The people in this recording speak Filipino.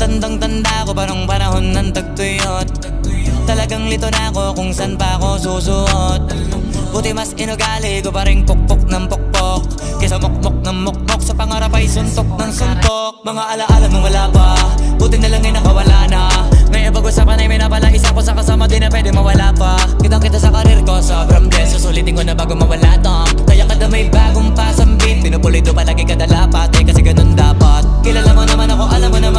Tandang-tanda ko parang panahon ng tagtuyot. Talagang lito na ako kung saan pa ako susuot. Buti mas inugali ko pa rin pukpok ng pukpok kesa mokmok ng mokmok, sa pangarap ay suntok ng suntok. Mga alaala nung wala pa, buti na lang ay nakawala na. Ngayon pag-usapan ay may napala isa ko sa kasama, di na pwede mawala pa. Kitang kita sa karir ko, sobrang blessed. Susulitin ko na bago mawala tong. Kaya kada may bagong pasang beat, pinupulido palagi kada lapat, kasi ganun dapat. Kilala mo naman ako, alam mo naman